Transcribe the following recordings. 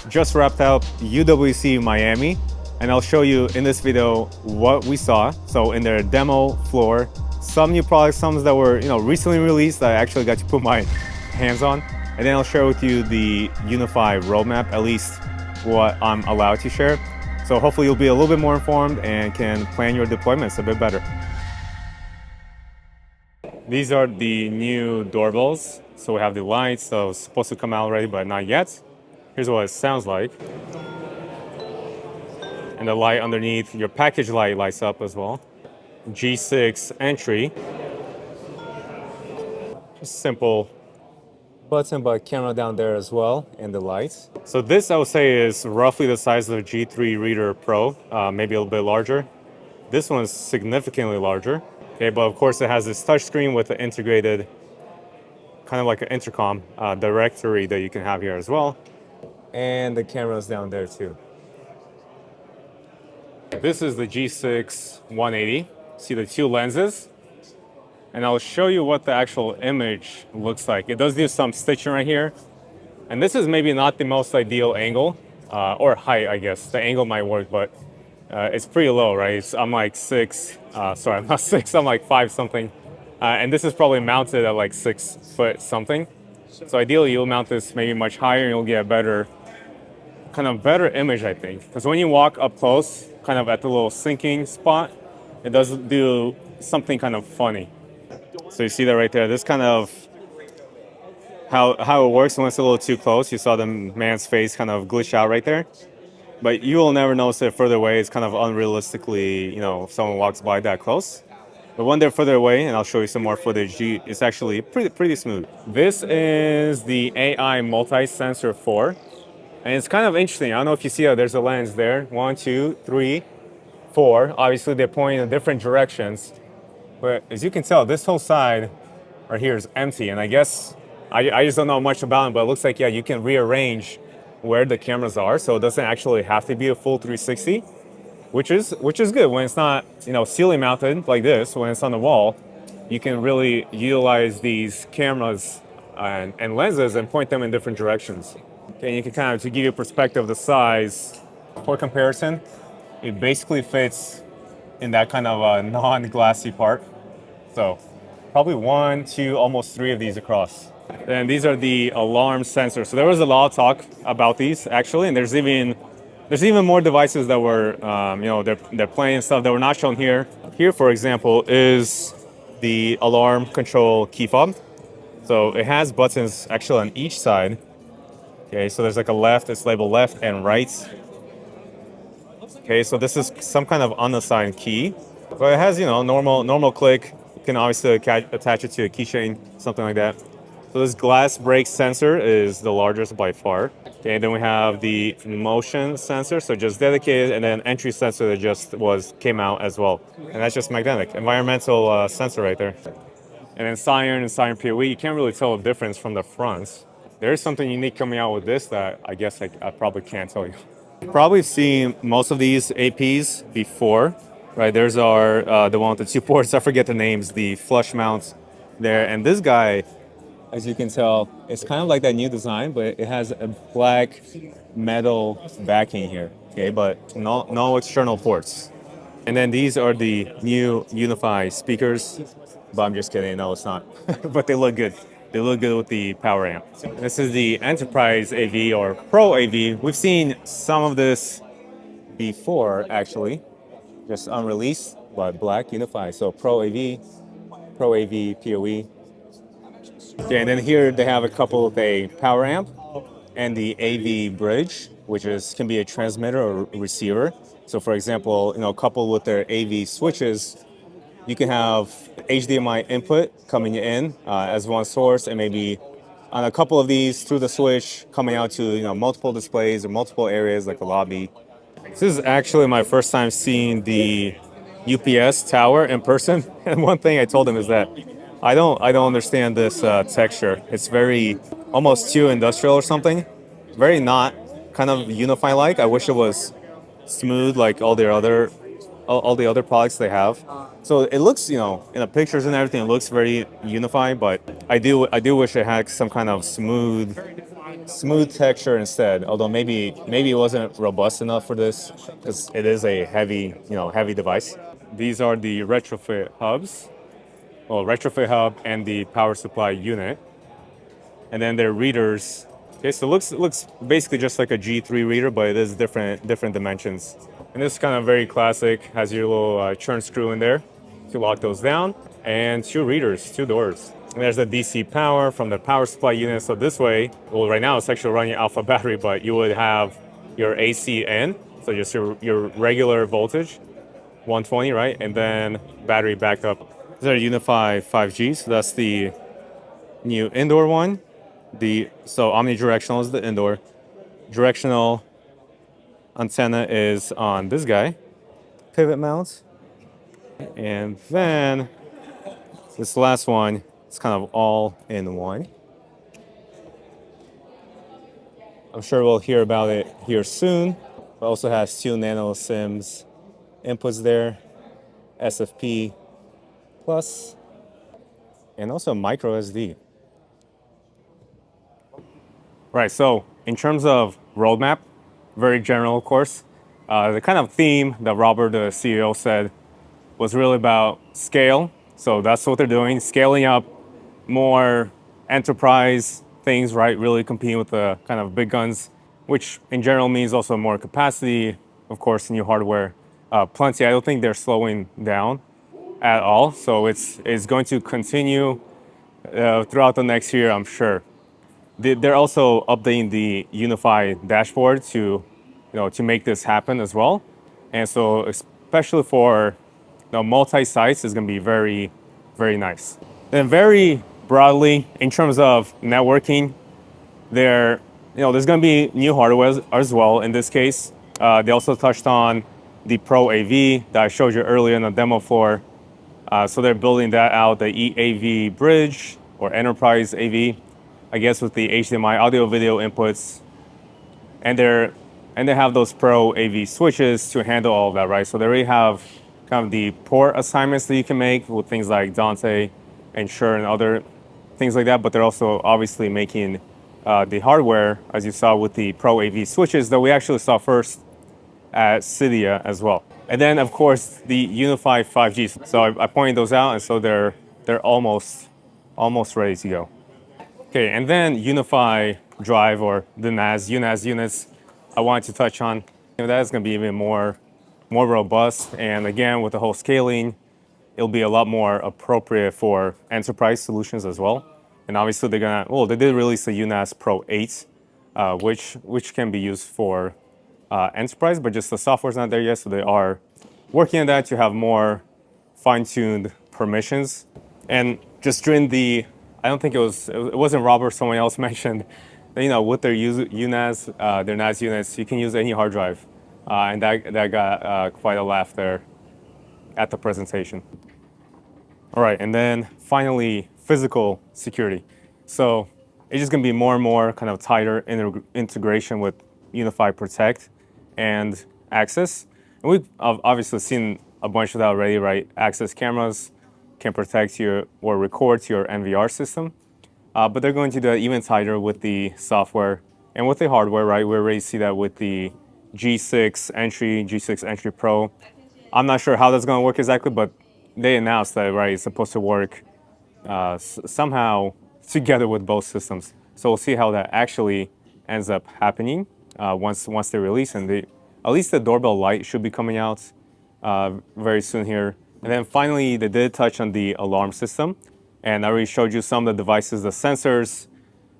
just wrapped up UWC Miami, and I'll show you in this video what we saw. So in their demo floor, some new products, some that were recently released that I actually got to put my hands on, and then I'll share with you the UniFi roadmap, at least what I'm allowed to share. So hopefully you'll be a little bit more informed and can plan your deployments a bit better. These are the new doorbells. So we have the lights, so it's supposed to come out already, but not yet. Here's what it sounds like. And the light underneath, your package light lights up as well. G6 entry. Just simple button, but camera down there as well, and the lights. So this, I would say, is roughly the size of the G3 Reader Pro, maybe a little bit larger. This one is significantly larger. Okay, but of course it has this touchscreen with an integrated, kind of like an intercom directory that you can have here as well. And the camera's down there too. This is the G6 180. See the two lenses? And I'll show you what the actual image looks like. It does do some stitching right here. And this is maybe not the most ideal angle, or height, I guess. The angle might work, but it's pretty low, right? I'm like 6, sorry, I'm not 6, I'm like 5 something. And this is probably mounted at like 6 foot something. So ideally you'll mount this maybe much higher and you'll get a better image, I think. Because when you walk up close, kind of at the little sinking spot, it does do something kind of funny. So you see that right there. This kind of how it works when it's a little too close. You saw the man's face kind of glitch out right there. But you will never notice it further away. It's kind of unrealistically, if someone walks by that close. But when they're further away, and I'll show you some more footage, it's actually pretty smooth. This is the AI multi-sensor 4. And it's kind of interesting. I don't know if you see how there's a lens there. 1, 2, 3, 4. Obviously, they're pointing in different directions. But as you can tell, this whole side right here is empty. And I guess, I just don't know much about it, but it looks like, yeah, you can rearrange where the cameras are. So it doesn't actually have to be a full 360, which is good. When it's not, ceiling mounted like this, when it's on the wall, you can really utilize these cameras and lenses and point them in different directions. And you can kind of, to give you a perspective of the size, for comparison, it basically fits in that kind of non-glassy part. So probably 1, 2, almost 3 of these across. And these are the alarm sensors. So there was a lot of talk about these actually, and there's even more devices that were, they're playing stuff that were not shown here. Here, for example, is the alarm control key fob. So it has buttons actually on each side. Okay, so there's like a left, it's labeled left and right. Okay, so this is some kind of unassigned key. So it has, normal click. You can obviously attach it to a keychain, something like that. So this glass break sensor is the largest by far. Okay, and then we have the motion sensor, so just dedicated, and then entry sensor that just came out as well. And that's just magnetic, environmental sensor right there. And then Siren and Siren PoE, you can't really tell the difference from the fronts. There's something unique coming out with this that I guess I probably can't tell you. You've probably seen most of these APs before, right? There's the one with the 2 ports, I forget the names, the flush mounts there. And this guy, as you can tell, it's kind of like that new design, but it has a black metal backing here, okay? But no external ports. And then these are the new UniFi speakers, but I'm just kidding, no, it's not. But they look good. They look good with the power amp. This is the Enterprise AV or Pro AV. We've seen some of this before, actually, just unreleased, but black UniFi. So Pro AV PoE. Okay, and then here they have a couple with a power amp and the AV bridge, which can be a transmitter or receiver. So for example, coupled with their AV switches, you can have HDMI input coming in as one source, and maybe on a couple of these through the switch coming out to multiple displays or multiple areas like a lobby. This is actually my first time seeing the UPS tower in person, and one thing I told him is that I don't understand this texture. It's very almost too industrial or something. Very not kind of UniFi like. I wish it was smooth like all the other products they have. So it looks, in the pictures and everything, it looks very UniFi, but I do wish it had some kind of smooth smooth texture instead. Although maybe it wasn't robust enough for this because it is a heavy, heavy device. These are the retrofit hubs. Well, retrofit hub and the power supply unit, and then their readers. Okay, so it looks basically just like a G3 reader, but it is different dimensions. And this is kind of very classic. Has your little churn screw in there to lock those down, and two readers, two doors. And there's the DC power from the power supply unit. So this way, well, right now it's actually running alpha battery, but you would have your AC in, so just your regular voltage, 120, right? And then battery backup. These are UniFi 5G, so that's the new indoor one. So omnidirectional is the indoor. Directional antenna is on this guy, pivot mount. And then this last one is kind of all in one. I'm sure we'll hear about it here soon. It also has 2 nano SIMs inputs there, SFP plus, and also micro SD. Right, so in terms of roadmap, very general, of course. The kind of theme that Robert, the CEO, said was really about scale. So that's what they're doing, scaling up more enterprise things, right? Really competing with the kind of big guns, which in general means also more capacity, of course, new hardware, plenty. I don't think they're slowing down at all. So it's going to continue throughout the next year, I'm sure. They're also updating the UniFi dashboard to make this happen as well. And so especially for multi-sites is going to be very, very nice. And very broadly, in terms of networking, there's going to be new hardware as well. In this case, they also touched on the Pro AV that I showed you earlier in the demo floor. So they're building that out, the EAV bridge or enterprise AV, I guess, with the HDMI audio video inputs, and they have those Pro AV switches to handle all of that, right? So they already have kind of the port assignments that you can make with things like Dante and Shure and other things like that, but they're also obviously making the hardware, as you saw with the Pro AV switches that we actually saw first at Cydia as well. And then, of course, the UniFi 5G. So I pointed those out, and so they're almost ready to go. Okay, and then UniFi Drive, or the UNAS units, I wanted to touch on. That is going to be even more robust, and again, with the whole scaling, it'll be a lot more appropriate for enterprise solutions as well. And obviously, they did release the UNAS Pro 8, which can be used for enterprise, but just the software's not there yet, so they are working on that to have more fine-tuned permissions. And just during I don't think it wasn't Robert, someone else mentioned that, with their UNAS, their NAS units, you can use any hard drive. And that got quite a laugh there at the presentation. All right, and then finally, physical security. So it's just gonna be more and more kind of tighter integration with UniFi Protect and Access. And we've obviously seen a bunch of that already, right? Access cameras can protect you or record to your NVR system. But they're going to do that even tighter with the software and with the hardware, right? We already see that with the G6 Entry Pro. I'm not sure how that's going to work exactly, but they announced that, right, it's supposed to work somehow together with both systems. So we'll see how that actually ends up happening once they release. And at least the doorbell light should be coming out very soon here. And then finally, they did touch on the alarm system. And I already showed you some of the devices, the sensors.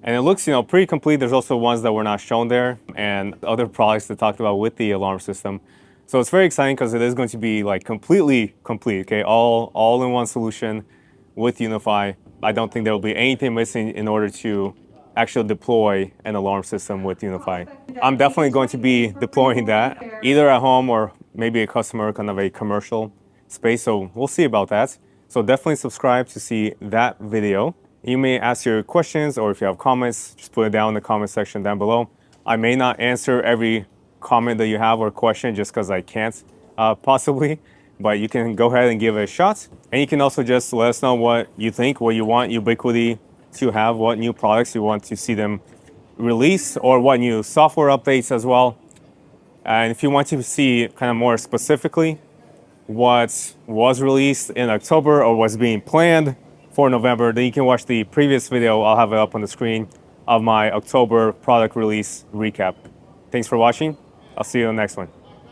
And it looks, pretty complete. There's also ones that were not shown there and other products they talked about with the alarm system. So it's very exciting because it is going to be like completely complete, okay? All in one solution with UniFi. I don't think there will be anything missing in order to actually deploy an alarm system with UniFi. I'm definitely going to be deploying that either at home or maybe a customer, kind of a commercial space. So we'll see about that. So definitely subscribe to see that video. You may ask your questions, or if you have comments, just put it down in the comment section down below. I may not answer every comment that you have or question just because I can't possibly, but you can go ahead and give it a shot. And you can also just let us know what you think, what you want Ubiquiti to have, what new products you want to see them release or what new software updates as well. And if you want to see kind of more specifically what was released in October or was being planned for November, then you can watch the previous video. I'll have it up on the screen of my October product release recap. Thanks for watching. I'll see you in the next one.